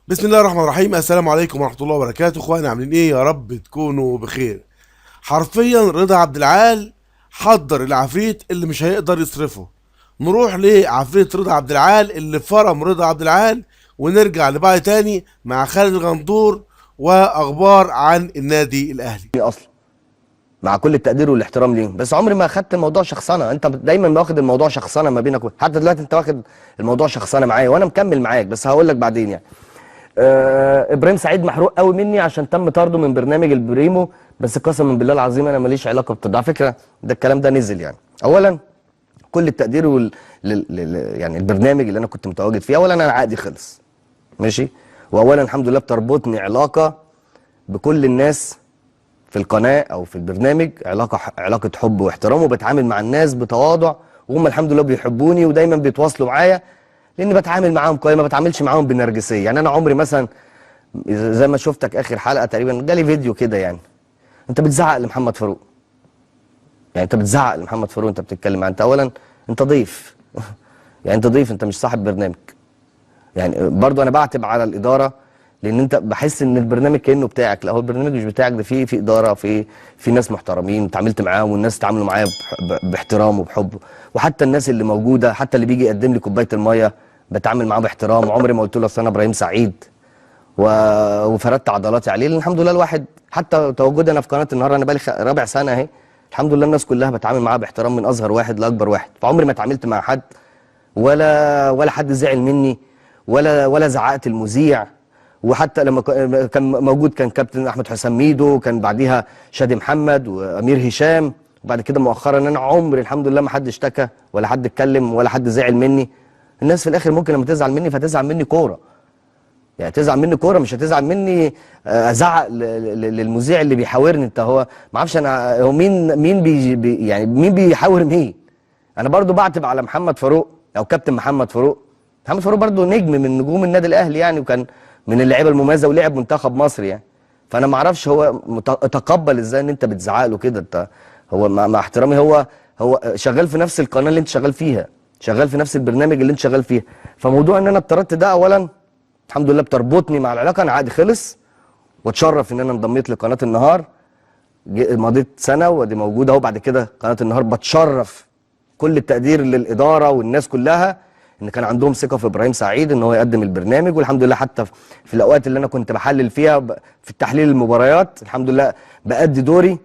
بسم الله الرحمن الرحيم. السلام عليكم ورحمة الله وبركاته. اخواني عاملين ايه؟ يا رب تكونوا بخير. حرفيا رضا عبد العال حضر العفريت اللي مش هيقدر يصرفه. نروح لعفريت رضا عبد العال اللي فرم رضا عبد العال، ونرجع لبعض تاني مع خالد الغندور واخبار عن النادي الاهلي. اصلا مع كل التقدير والاحترام ليهم، بس عمري ما اخدت الموضوع شخصنه. انت دايما واخد الموضوع شخصنه ما بينك حتى دلوقتي انت واخد الموضوع شخصنه معايا، وانا مكمل معاك، بس هقول لك بعدين يعني. ابراهيم سعيد محروق قوي مني عشان تم طرده من برنامج البريمو، بس قسما بالله العظيم انا ماليش علاقه بطرد. على فكره ده الكلام ده نزل يعني. اولا كل التقدير يعني البرنامج اللي انا كنت متواجد فيه، اولا انا عقدي خلص ماشي، واولا الحمد لله بتربطني علاقه بكل الناس في القناه او في البرنامج، علاقه حب واحترام، وبتعامل مع الناس بتواضع، وهم الحمد لله بيحبوني ودايما بيتواصلوا معايا لاني بتعامل معاهم كويس، ما بتعاملش معاهم بنرجسيه. يعني انا عمري مثلا زي ما شفتك اخر حلقه تقريبا جالي فيديو كده، يعني انت بتزعق لمحمد فاروق، يعني انت بتزعق لمحمد فاروق، انت بتتكلم انت اولا انت ضيف يعني انت ضيف، انت مش صاحب برنامج. يعني برضو انا بعتب على الاداره، لان انت بحس ان البرنامج كانه بتاعك. لا، هو البرنامج مش بتاعك، ده في اداره، في ناس محترمين اتعاملت معاهم، والناس اتعاملوا معايا باحترام وبحب، وحتى الناس اللي موجوده، حتى اللي بيجي يقدم لي كوبايه الميه بتعامل معاه باحترام. عمري ما قلت له اصل انا ابراهيم سعيد وفردت عضلاتي عليه، لان الحمد لله الواحد حتى تواجدي انا في قناه النهارده، انا بقالي رابع سنه اهي، الحمد لله الناس كلها بتعامل معاها باحترام من اصغر واحد لاكبر واحد. فعمري ما اتعاملت مع حد ولا حد زعل مني ولا زعقت المذيع. وحتى لما كان موجود كان كابتن احمد حسام ميدو، كان بعديها شادي محمد وامير هشام، وبعد كده مؤخرا انا عمري الحمد لله ما حد اشتكى ولا حد اتكلم ولا حد زعل مني. الناس في الاخر ممكن لما تزعل مني فتزعل مني كوره، يعني تزعل مني كوره، مش هتزعل مني ازعق للمذيع اللي بيحاورني. انت هو ما اعرفش انا هو مين يعني مين بيحاور مين. انا برضو بعتب على محمد فاروق او كابتن محمد فاروق. محمد فاروق برضو نجم من نجوم النادي الاهلي يعني، وكان من اللعيبه المميزه ولعب منتخب مصر يعني. فانا ما اعرفش هو تقبل ازاي ان انت بتزعق له كده. انت هو مع احترامي، هو شغال في نفس القناه اللي انت شغال فيها، شغال في نفس البرنامج اللي انت شغال فيها. فموضوع ان انا اتطردت ده اولا الحمد لله بتربطني مع العلاقه، انا عقدي خلص، واتشرف ان انا انضميت لقناه النهار. مضيت سنه وادي موجوده اهو. بعد كده قناه النهار بتشرف كل التقدير للاداره والناس كلها ان كان عندهم ثقه في ابراهيم سعيد ان هو يقدم البرنامج، والحمد لله حتى في الاوقات اللي انا كنت بحلل فيها في التحليل المباريات الحمد لله بأدي دوري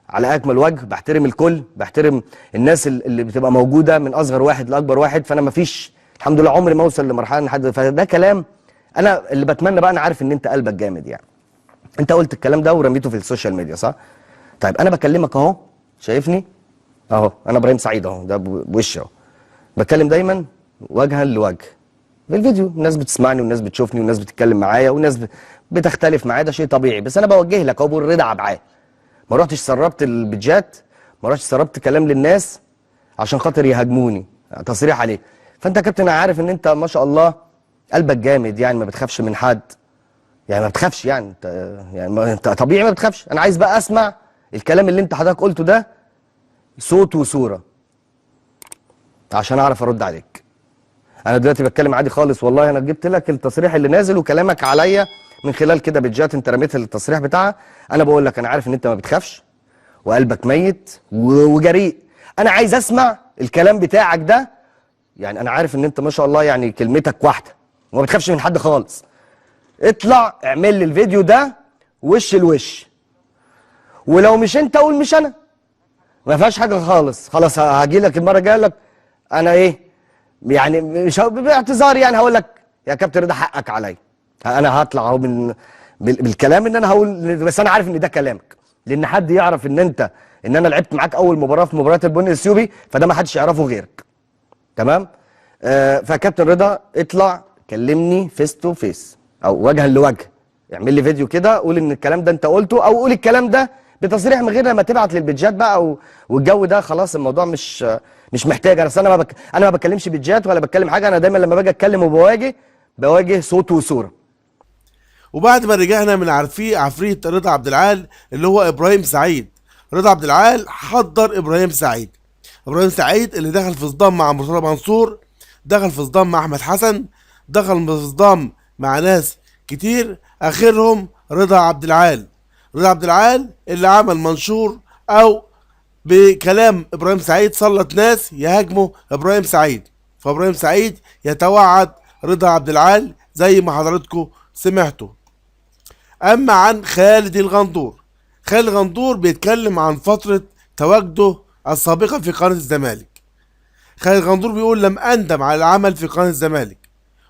على اكمل وجه. بحترم الكل، بحترم الناس اللي بتبقى موجوده من اصغر واحد لاكبر واحد. فانا ما فيش الحمد لله عمري ما اوصل لمرحله ان حد، فده كلام انا اللي بتمنى بقى. انا عارف ان انت قلبك جامد يعني، انت قلت الكلام ده ورميته في السوشيال ميديا صح؟ طيب انا بكلمك اهو، شايفني اهو، انا ابراهيم سعيد اهو، ده بوشي اهو، بتكلم دايما وجها لوجه في الفيديو. الناس بتسمعني والناس بتشوفني والناس بتتكلم معايا والناس بتختلف معايا، ده شيء طبيعي. بس انا بوجه لك اهو بالرضا عبعاه، ما رحتش سربت البيجات، ما رحتش سربت كلام للناس عشان خاطر يهاجموني تصريح عليه. فانت يا كابتن انا عارف ان انت ما شاء الله قلبك جامد، يعني ما بتخافش من حد، يعني ما بتخافش يعني انت، يعني انت طبيعي ما بتخافش. انا عايز بقى اسمع الكلام اللي انت حضرتك قلته ده صوت وصوره عشان اعرف ارد عليك. انا دلوقتي بتكلم عادي خالص والله، انا جبت لك التصريح اللي نازل وكلامك عليا من خلال كده بيجات انت رميت التصريح بتاعها. انا بقول لك انا عارف ان انت ما بتخافش وقلبك ميت وجريء. انا عايز اسمع الكلام بتاعك ده، يعني انا عارف ان انت ما شاء الله يعني كلمتك واحده وما بتخافش من حد خالص. اطلع اعمل لي الفيديو ده وش لوش، ولو مش انت قول مش انا، ما فيهاش حاجه خالص. خلاص هاجي لك المره الجايه لك انا ايه يعني، مش باعتذار يعني، هقول لك يا كابتن رضا حقك عليا. انا هطلع اهو بالكلام ان انا هقول، بس انا عارف ان ده كلامك، لان حد يعرف ان انا لعبت معاك اول مباراه في مباراه البني الثيوبي، فده ما حدش يعرفه غيرك. تمام. فكابتن رضا اطلع كلمني فيس تو فيس او وجها لوجه، اعمل لي فيديو كده قول ان الكلام ده انت قلته، او قول الكلام ده بتصريح من غير لما تبعت للبيتجات بقى والجو ده. خلاص الموضوع مش محتاج. انا ما بتكلمش بيتجات ولا بتكلم حاجه، انا دايما لما باجي اتكلم بواجه صوت وصوره. وبعد ما رجعنا من عفريت رضا عبد العال اللي هو ابراهيم سعيد، رضا عبد العال حضر ابراهيم سعيد. ابراهيم سعيد اللي دخل في صدام مع مرتضى منصور، دخل في صدام مع احمد حسن، دخل في صدام مع ناس كتير، اخرهم رضا عبد العال. رضا عبد العال اللي عمل منشور او بكلام ابراهيم سعيد سلط ناس يهاجموا ابراهيم سعيد، فابراهيم سعيد يتوعد رضا عبد العال زي ما حضراتكم سمعتوا. اما عن خالد الغندور، خالد الغندور بيتكلم عن فترة تواجده السابقة في قناة الزمالك. خالد الغندور بيقول: لم أندم على العمل في قناة الزمالك،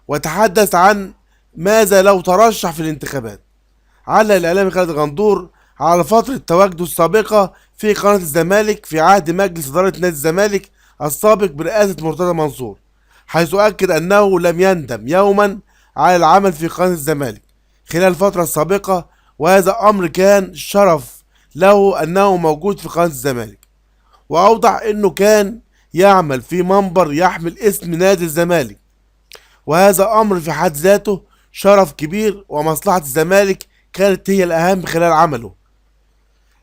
وتحدث عن ماذا لو ترشح في الانتخابات. علق الإعلامي خالد الغندور على فترة تواجده السابقة في قناة الزمالك في عهد مجلس إدارة نادي الزمالك السابق برئاسة مرتضى منصور، حيث أكد أنه لم يندم يوما على العمل في قناة الزمالك خلال الفترة السابقة، وهذا أمر كان شرف له أنه موجود في قناة الزمالك. وأوضح أنه كان يعمل في منبر يحمل اسم نادي الزمالك، وهذا أمر في حد ذاته شرف كبير، ومصلحة الزمالك كانت هي الأهم خلال عمله.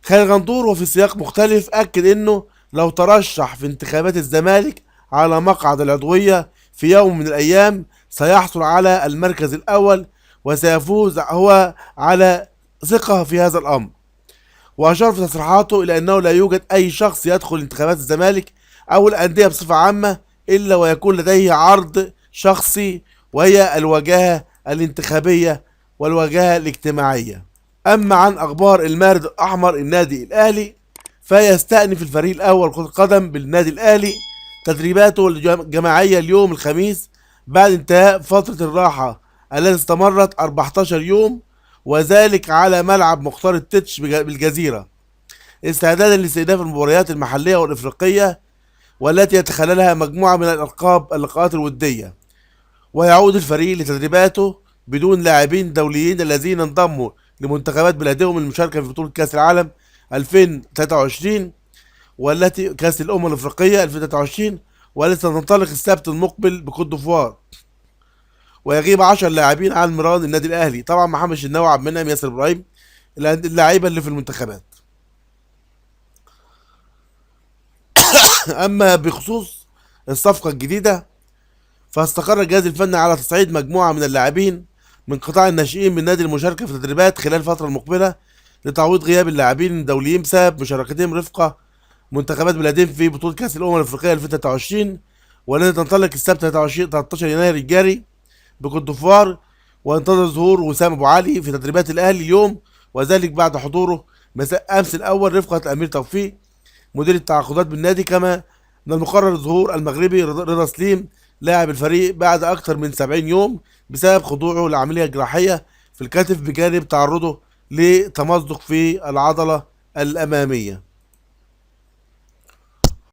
خالد غندور وفي سياق مختلف أكد أنه لو ترشح في انتخابات الزمالك على مقعد العضوية في يوم من الأيام سيحصل على المركز الأول، وسيفوز هو على ثقة في هذا الأمر. وأشار في تصريحاته إلى أنه لا يوجد أي شخص يدخل انتخابات الزمالك أو الأندية بصفة عامة إلا ويكون لديه عرض شخصي، وهي الوجاهة الانتخابية والوجاهة الاجتماعية. أما عن أخبار المارد الأحمر النادي الأهلي، فيستأنف الفريق الأول كرة القدم بالنادي الأهلي تدريباته الجماعية اليوم الخميس بعد انتهاء فترة الراحة التي استمرت 14 يوم، وذلك على ملعب مختار التتش بالجزيرة، استعدادا لاستئناف المباريات المحلية والإفريقية والتي يتخللها مجموعة من اللقاءات الودية. ويعود الفريق لتدريباته بدون لاعبين دوليين الذين انضموا لمنتخبات بلادهم للمشاركة في بطولة كأس العالم 2023 والتي كأس الأمم الأفريقية 2023 والتي ستنطلق السبت المقبل بكوت ديفوار. ويغيب 10 لاعبين عن مران النادي الأهلي، طبعا محمد الشناوي، عبد المنعم، ياسر إبراهيم، اللاعيبة اللي في المنتخبات. أما بخصوص الصفقة الجديدة، فاستقر الجهاز الفني على تصعيد مجموعة من اللاعبين من قطاع الناشئين من نادي المشاركة في التدريبات خلال الفترة المقبلة لتعويض غياب اللاعبين الدوليين بسبب مشاركتهم رفقة منتخبات بلادهم في بطولة كأس الأمم الأفريقية 2023 والتي تنطلق السبت 13 يناير الجاري بكوت ديفوار. وينتظر ظهور وسام أبو علي في تدريبات الأهلي اليوم، وذلك بعد حضوره مساء أمس الأول رفقة الأمير توفيق مدير التعاقدات بالنادي. كما من المقرر ظهور المغربي رضا سليم لاعب الفريق بعد أكثر من 70 يوم بسبب خضوعه لعملية جراحية في الكتف بجانب تعرضه لتمزق في العضلة الأمامية.